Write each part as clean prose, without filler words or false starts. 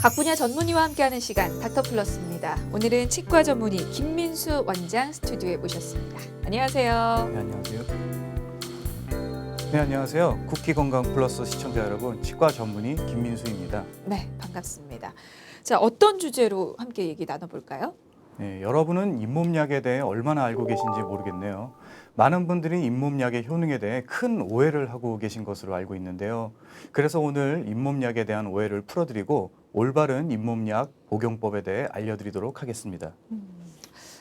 각 분야 전문의와 함께하는 시간 닥터플러스입니다. 오늘은 치과 전문의 김민수 원장 스튜디오에 모셨습니다. 안녕하세요. 네, 안녕하세요. 네, 안녕하세요. 쿠키 건강 플러스 시청자 여러분, 치과 전문의 김민수입니다. 네, 반갑습니다. 자, 어떤 주제로 함께 얘기 나눠볼까요? 네, 여러분은 잇몸약에 대해 얼마나 알고 계신지 모르겠네요. 많은 분들이 잇몸약의 효능에 대해 큰 오해를 하고 계신 것으로 알고 있는데요. 그래서 오늘 잇몸약에 대한 오해를 풀어드리고 올바른 잇몸약 복용법에 대해 알려드리도록 하겠습니다.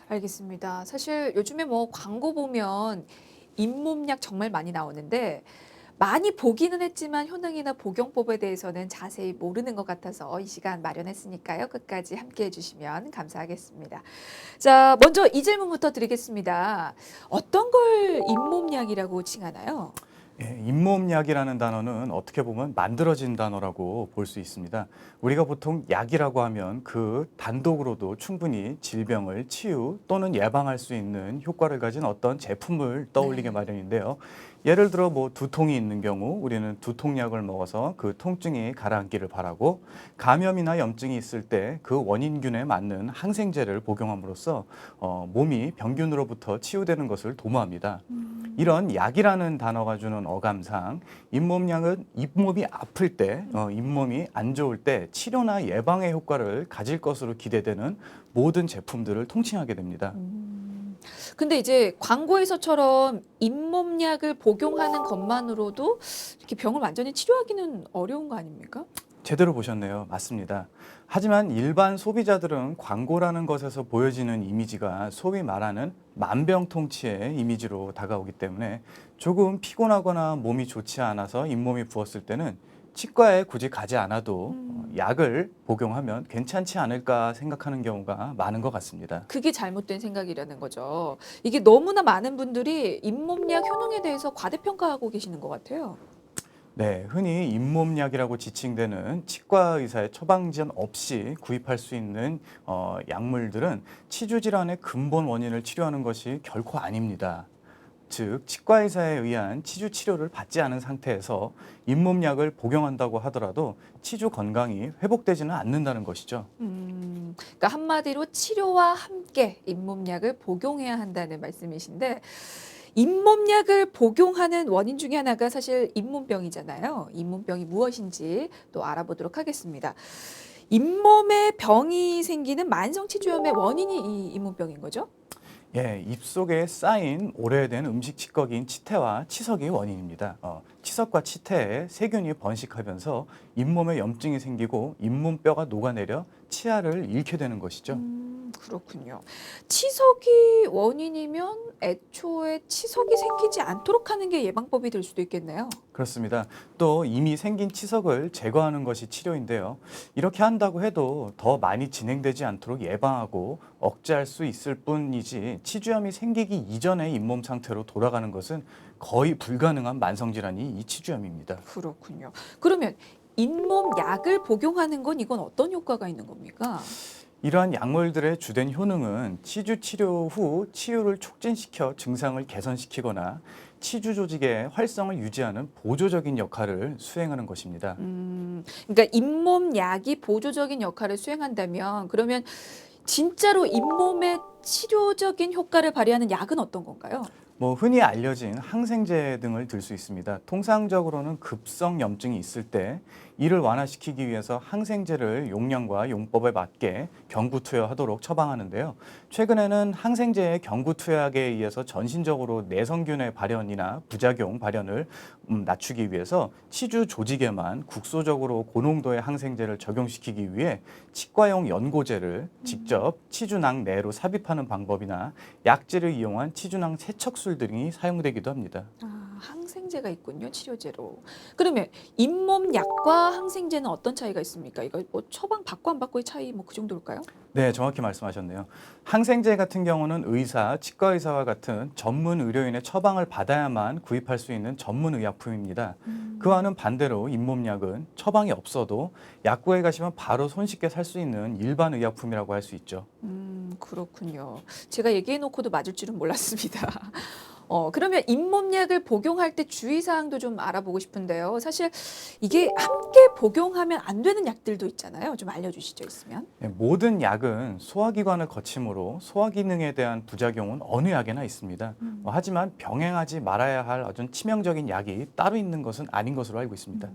알겠습니다. 사실 요즘에 뭐 광고 보면 잇몸약 정말 많이 나오는데 많이 보기는 했지만 효능이나 복용법에 대해서는 자세히 모르는 것 같아서 이 시간 마련했으니까요. 끝까지 함께 해주시면 감사하겠습니다. 자, 먼저 이 질문부터 드리겠습니다. 어떤 걸 잇몸약이라고 칭하나요? 예, 잇몸약이라는 단어는 어떻게 보면 만들어진 단어라고 볼 수 있습니다. 우리가 보통 약이라고 하면 그 단독으로도 충분히 질병을 치유 또는 예방할 수 있는 효과를 가진 어떤 제품을 떠올리게 마련인데요. 예를 들어 뭐 두통이 있는 경우 우리는 두통약을 먹어서 그 통증이 가라앉기를 바라고, 감염이나 염증이 있을 때 그 원인균에 맞는 항생제를 복용함으로써 몸이 병균으로부터 치유되는 것을 도모합니다. 이런 약이라는 단어가 주는 어감상 잇몸약은 잇몸이 아플 때, 잇몸이 안 좋을 때 치료나 예방의 효과를 가질 것으로 기대되는 모든 제품들을 통칭하게 됩니다. 근데 이제 광고에서처럼 잇몸약을 복용하는 것만으로도 이렇게 병을 완전히 치료하기는 어려운 거 아닙니까? 제대로 보셨네요. 맞습니다. 하지만 일반 소비자들은 광고라는 것에서 보여지는 이미지가 소위 말하는 만병통치의 이미지로 다가오기 때문에 조금 피곤하거나 몸이 좋지 않아서 잇몸이 부었을 때는 치과에 굳이 가지 않아도 약을 복용하면 괜찮지 않을까 생각하는 경우가 많은 것 같습니다. 그게 잘못된 생각이라는 거죠. 이게 너무나 많은 분들이 잇몸약 효능에 대해서 과대평가하고 계시는 것 같아요. 네, 흔히 잇몸약이라고 지칭되는 치과 의사의 처방전 없이 구입할 수 있는 약물들은 치주 질환의 근본 원인을 치료하는 것이 결코 아닙니다. 즉, 치과 의사에 의한 치주 치료를 받지 않은 상태에서 잇몸약을 복용한다고 하더라도 치주 건강이 회복되지는 않는다는 것이죠. 그러니까 한마디로 치료와 함께 잇몸약을 복용해야 한다는 말씀이신데 잇몸약을 복용하는 원인 중에 하나가 사실 잇몸병이잖아요. 잇몸병이 무엇인지 또 알아보도록 하겠습니다. 잇몸에 병이 생기는 만성 치주염의 원인이 이 잇몸병인 거죠? 예, 입속에 쌓인 오래된 음식 찌꺼기인 치태와 치석이 원인입니다. 치석과 치태에 세균이 번식하면서 잇몸에 염증이 생기고 잇몸뼈가 녹아내려 치아를 잃게 되는 것이죠. 그렇군요. 치석이 원인이면 애초에 치석이 생기지 않도록 하는 게 예방법이 될 수도 있겠네요. 그렇습니다. 또 이미 생긴 치석을 제거하는 것이 치료인데요. 이렇게 한다고 해도 더 많이 진행되지 않도록 예방하고 억제할 수 있을 뿐이지, 치주염이 생기기 이전의 잇몸 상태로 돌아가는 것은 거의 불가능한 만성질환이 이 치주염입니다. 그렇군요. 그러면 잇몸 약을 복용하는 건 이건 어떤 효과가 있는 겁니까? 이러한 약물들의 주된 효능은 치주 치료 후 치유를 촉진시켜 증상을 개선시키거나 치주 조직의 활성을 유지하는 보조적인 역할을 수행하는 것입니다. 그러니까 잇몸 약이 보조적인 역할을 수행한다면 그러면 진짜로 잇몸에 치료적인 효과를 발휘하는 약은 어떤 건가요? 뭐 흔히 알려진 항생제 등을 들 수 있습니다. 통상적으로는 급성 염증이 있을 때 이를 완화시키기 위해서 항생제를 용량과 용법에 맞게 경구 투여하도록 처방하는데요. 최근에는 항생제의 경구 투여에 의해서 전신적으로 내성균의 발현이나 부작용 발현을 낮추기 위해서 치주 조직에만 국소적으로 고농도의 항생제를 적용시키기 위해 치과용 연고제를 직접 치주낭 내로 삽입하는 방법이나 약제를 이용한 치주낭 세척술 등이 사용되기도 합니다. 항생제가 있군요, 치료제로. 그러면 잇몸 약과 항생제는 어떤 차이가 있습니까? 이거 뭐 처방 받고 안 받고의 차이 뭐 그 정도일까요? 네, 정확히 말씀하셨네요. 항생제 같은 경우는 의사, 치과 의사와 같은 전문 의료인의 처방을 받아야만 구입할 수 있는 전문 의약품입니다. 그와는 반대로 잇몸약은 처방이 없어도 약국에 가시면 바로 손쉽게 살 수 있는 일반 의약품이라고 할 수 있죠. 그렇군요. 제가 얘기해 놓고도 맞을 줄은 몰랐습니다. 그러면 잇몸약을 복용할 때 주의사항도 좀 알아보고 싶은데요. 사실 이게 함께 복용하면 안 되는 약들도 있잖아요. 좀 알려주시죠, 있으면. 네, 모든 약은 소화기관을 거치므로 소화기능에 대한 부작용은 어느 약에나 있습니다. 하지만 병행하지 말아야 할 아주 치명적인 약이 따로 있는 것은 아닌 것으로 알고 있습니다.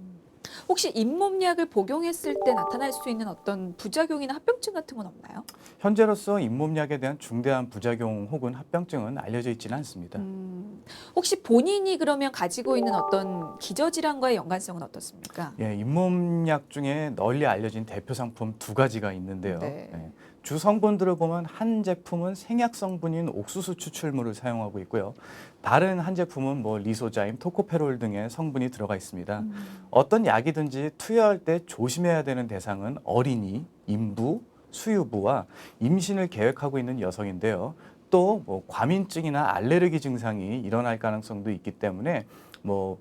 혹시 잇몸약을 복용했을 때 나타날 수 있는 어떤 부작용이나 합병증 같은 건 없나요? 현재로서 잇몸약에 대한 중대한 부작용 혹은 합병증은 알려져 있지는 않습니다. 혹시 본인이 그러면 가지고 있는 어떤 기저질환과의 연관성은 어떻습니까? 예, 잇몸약 중에 널리 알려진 대표 상품 두 가지가 있는데요. 네. 예, 주 성분들을 보면 한 제품은 생약 성분인 옥수수 추출물을 사용하고 있고요. 다른 한 제품은 뭐 리소자임, 토코페롤 등의 성분이 들어가 있습니다. 어떤 약이든지 투여할 때 조심해야 되는 대상은 어린이, 임부, 수유부와 임신을 계획하고 있는 여성인데요. 또 뭐 과민증이나 알레르기 증상이 일어날 가능성도 있기 때문에 뭐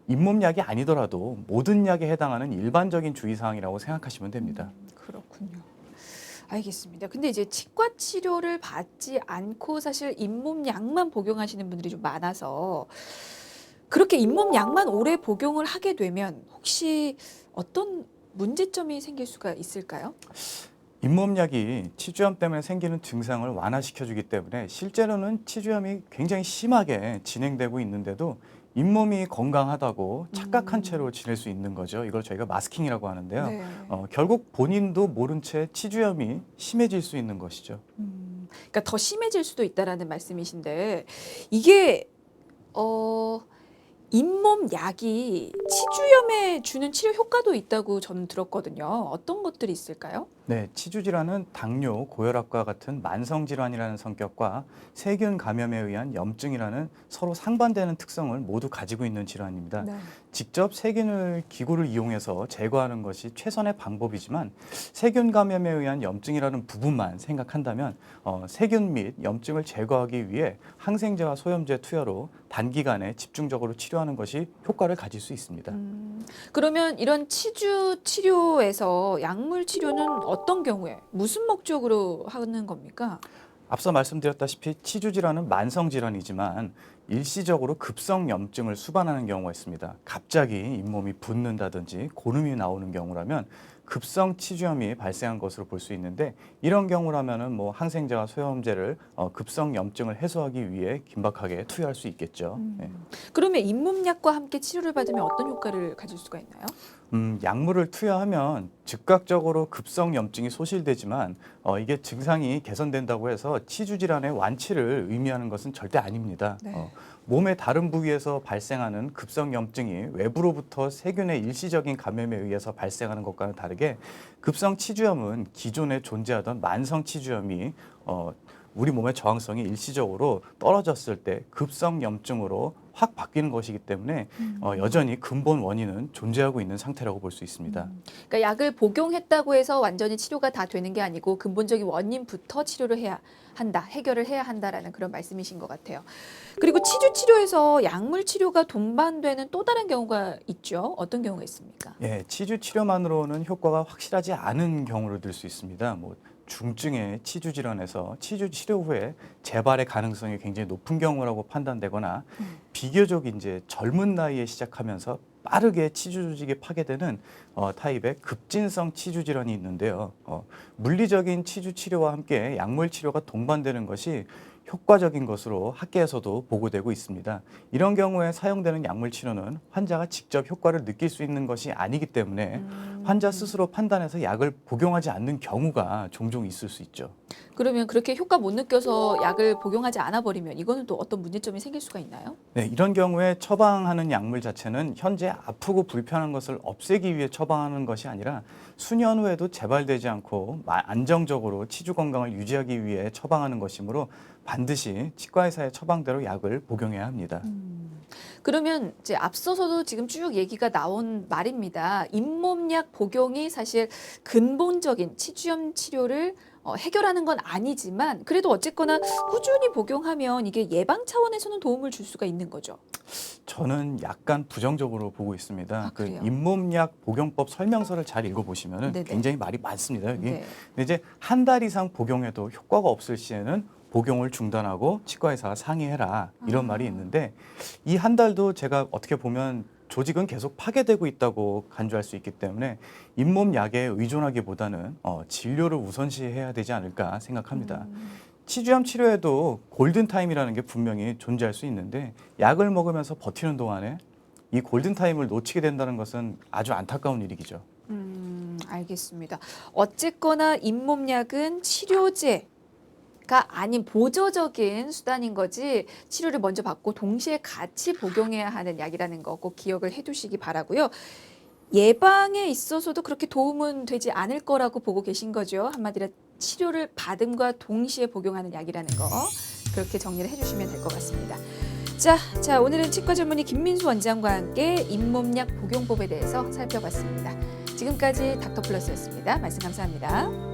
잇몸약이 아니더라도 모든 약에 해당하는 일반적인 주의사항이라고 생각하시면 됩니다. 그렇군요. 알겠습니다. 근데 이제 치과 치료를 받지 않고 사실 잇몸약만 복용하시는 분들이 좀 많아서 그렇게 잇몸약만 오래 복용을 하게 되면 혹시 어떤 문제점이 생길 수가 있을까요? 잇몸약이 치주염 때문에 생기는 증상을 완화시켜주기 때문에 실제로는 치주염이 굉장히 심하게 진행되고 있는데도 잇몸이 건강하다고 착각한 채로 지낼 수 있는 거죠. 이걸 저희가 마스킹이라고 하는데요. 네. 결국 본인도 모른 채 치주염이 심해질 수 있는 것이죠. 그러니까 더 심해질 수도 있다라는 말씀이신데 이게 잇몸 약이 치주염에 주는 치료 효과도 있다고 저는 들었거든요. 어떤 것들이 있을까요? 네, 치주 질환은 당뇨, 고혈압과 같은 만성 질환이라는 성격과 세균 감염에 의한 염증이라는 서로 상반되는 특성을 모두 가지고 있는 질환입니다. 네. 직접 세균을 기구를 이용해서 제거하는 것이 최선의 방법이지만 세균 감염에 의한 염증이라는 부분만 생각한다면 세균 및 염증을 제거하기 위해 항생제와 소염제 투여로 단기간에 집중적으로 치료하는 것이 효과를 가질 수 있습니다. 그러면 이런 치주 치료에서 약물 치료는 어떤 경우에 무슨 목적으로 하는 겁니까? 앞서 말씀드렸다시피 치주 질환은 만성 질환이지만 일시적으로 급성 염증을 수반하는 경우가 있습니다. 갑자기 잇몸이 붓는다든지 고름이 나오는 경우라면 급성 치주염이 발생한 것으로 볼 수 있는데 이런 경우라면은 뭐 항생제와 소염제를 급성 염증을 해소하기 위해 긴박하게 투여할 수 있겠죠. 예. 그러면 잇몸약과 함께 치료를 받으면 어떤 효과를 가질 수가 있나요? 약물을 투여하면 즉각적으로 급성 염증이 소실되지만 이게 증상이 개선된다고 해서 치주 질환의 완치를 의미하는 것은 절대 아닙니다. 네. 몸의 다른 부위에서 발생하는 급성 염증이 외부로부터 세균의 일시적인 감염에 의해서 발생하는 것과는 다르게 급성 치주염은 기존에 존재하던 만성 치주염이 우리 몸의 저항성이 일시적으로 떨어졌을 때 급성 염증으로 확 바뀌는 것이기 때문에 여전히 근본 원인은 존재하고 있는 상태라고 볼 수 있습니다. 그러니까 약을 복용했다고 해서 완전히 치료가 다 되는 게 아니고 근본적인 원인부터 치료를 해야 한다, 해결을 해야 한다라는 그런 말씀이신 것 같아요. 그리고 치주 치료에서 약물 치료가 동반되는 또 다른 경우가 있죠. 어떤 경우가 있습니까? 예, 치주 치료만으로는 효과가 확실하지 않은 경우를 들 수 있습니다. 뭐 중증의 치주 질환에서 치주 치료 후에 재발의 가능성이 굉장히 높은 경우라고 판단되거나 비교적 이제 젊은 나이에 시작하면서 빠르게 치주 조직이 파괴되는 타입의 급진성 치주 질환이 있는데요. 물리적인 치주 치료와 함께 약물 치료가 동반되는 것이 효과적인 것으로 학계에서도 보고되고 있습니다. 이런 경우에 사용되는 약물 치료는 환자가 직접 효과를 느낄 수 있는 것이 아니기 때문에 환자 스스로 판단해서 약을 복용하지 않는 경우가 종종 있을 수 있죠. 그러면 그렇게 효과 못 느껴서 약을 복용하지 않아 버리면 이거는 또 어떤 문제점이 생길 수가 있나요? 네, 이런 경우에 처방하는 약물 자체는 현재 아프고 불편한 것을 없애기 위해 처방하는 것이 아니라 수년 후에도 재발되지 않고 안정적으로 치주 건강을 유지하기 위해 처방하는 것이므로 반드시 치과의사의 처방대로 약을 복용해야 합니다. 그러면 이제 앞서서도 지금 쭉 얘기가 나온 말입니다. 잇몸약 복용이 사실 근본적인 치주염 치료를 해결하는 건 아니지만 그래도 어쨌거나 꾸준히 복용하면 이게 예방 차원에서는 도움을 줄 수가 있는 거죠. 저는 약간 부정적으로 보고 있습니다. 아, 그 그래요? 잇몸약 복용법 설명서를 잘 읽어보시면 네네. 굉장히 말이 많습니다. 여기. 네. 근데 이제 한 달 이상 복용해도 효과가 없을 시에는 복용을 중단하고 치과의사와 상의해라 이런 말이 있는데 이 한 달도 제가 어떻게 보면 조직은 계속 파괴되고 있다고 간주할 수 있기 때문에 잇몸 약에 의존하기보다는 진료를 우선시해야 되지 않을까 생각합니다. 치주염 치료에도 골든타임이라는 게 분명히 존재할 수 있는데 약을 먹으면서 버티는 동안에 이 골든타임을 놓치게 된다는 것은 아주 안타까운 일이죠. 알겠습니다. 어쨌거나 잇몸약은 치료제가 아닌 보조적인 수단인 거지 치료를 먼저 받고 동시에 같이 복용해야 하는 약이라는 거 꼭 기억을 해두시기 바라고요. 예방에 있어서도 그렇게 도움은 되지 않을 거라고 보고 계신 거죠. 한마디로 치료를 받음과 동시에 복용하는 약이라는 거 그렇게 정리를 해주시면 될 것 같습니다. 자, 오늘은 치과 전문의 김민수 원장과 함께 잇몸약 복용법에 대해서 살펴봤습니다. 지금까지 닥터플러스였습니다. 말씀 감사합니다.